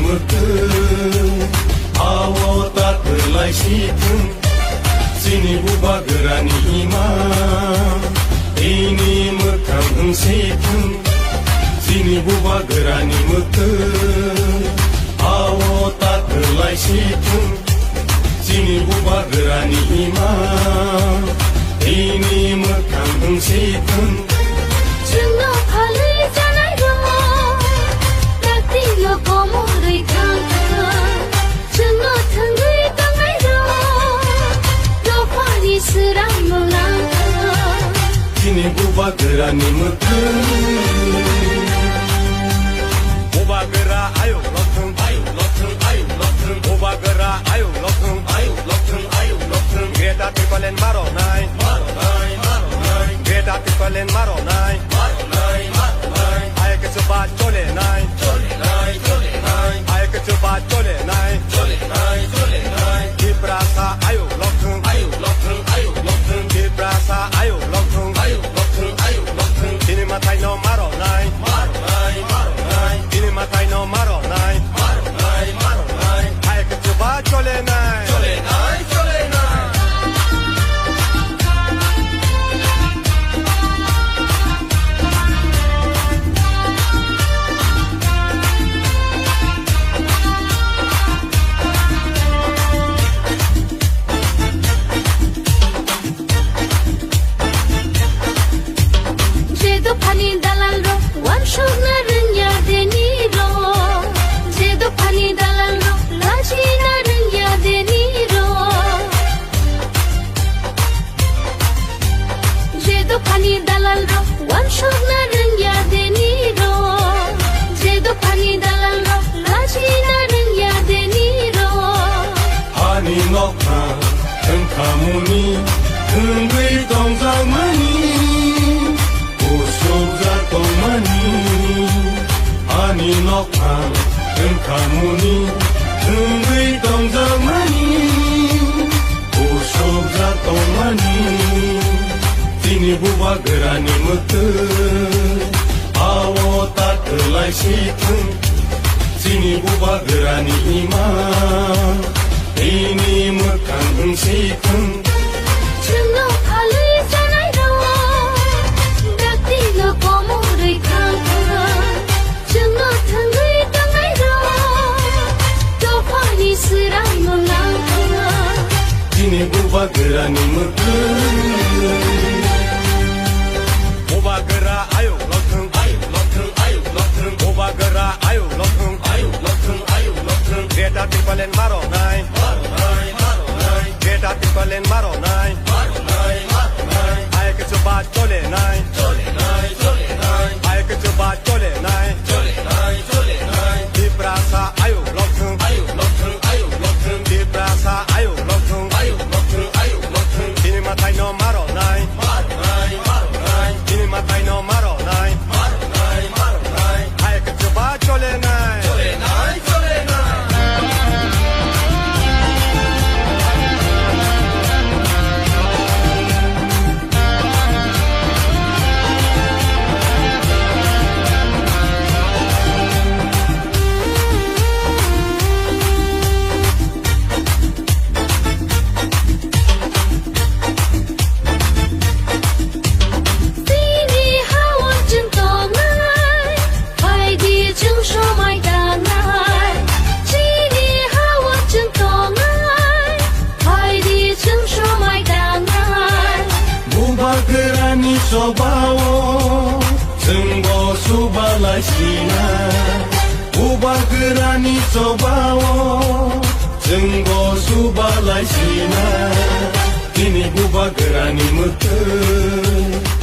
mătân Awotat berlai situn Sini buba gerani ima Ini mekam heng situn Sini buba gerani mătân Awotat berlai situn Sini buba gerani ima Ini mekam heng situn Chungo phali janai ro Takti lo komo rei thang Chungo thangai tangai ro Do phani sirang lo lang Sini buba gerani mătân Buba gera ayo lothung Buba gera ayo lothung Greta tipalen maro nai Greta tipalen maro nai Ay ke chuba chole nai Ay ke chuba chole nai Ibrasa ayo lothung Ibrasa ayo lothung Ini matai no maro nai Ini matai no maro nai Ay ke chuba chole nai Jedo phani dalal ro wan shogna ranya deni ro Jedo phani dalal ro laji na ranya deni ro Jedo phani dalal ro wan shogna ranya deni ro Jedo phani dalal ro laji na ranya deni ro Hani nokha Heng kamuni Heng gui tong zang mani Usok za tong mani Hani nokha Heng kamuni Heng gui tong zang mani Usok za tong mani Sini buba gerani mătân Awotat berlai situn Sini buba gerani ima Ini mekam heng situn Chungo phali janai ro Dakti lo komo rei thang Chungo thangai tangai ro Do phani sirang lo lang Sini buba gerani mătân Buba gera ayo lothung Buba gera ayo lothung Greta tipalen maro nai Greta tipalen maro nai Ay ke chuba chole nai Ay ke chuba chole nai Ibrasa ayo lothung Ibrasa ayo lothung Ini matai no maro nai Ini matai no maro nai Ay ke chuba chole nai Sini hawa jeng tongai Hai di jeng sho mai dangai Sini hawa jeng tongai Hai di jeng sho mai dangai Buba gerani sobawo Sengbo subalai sina Buba gerani sobawo Sengbo subalai sina Kini buba gerani mătân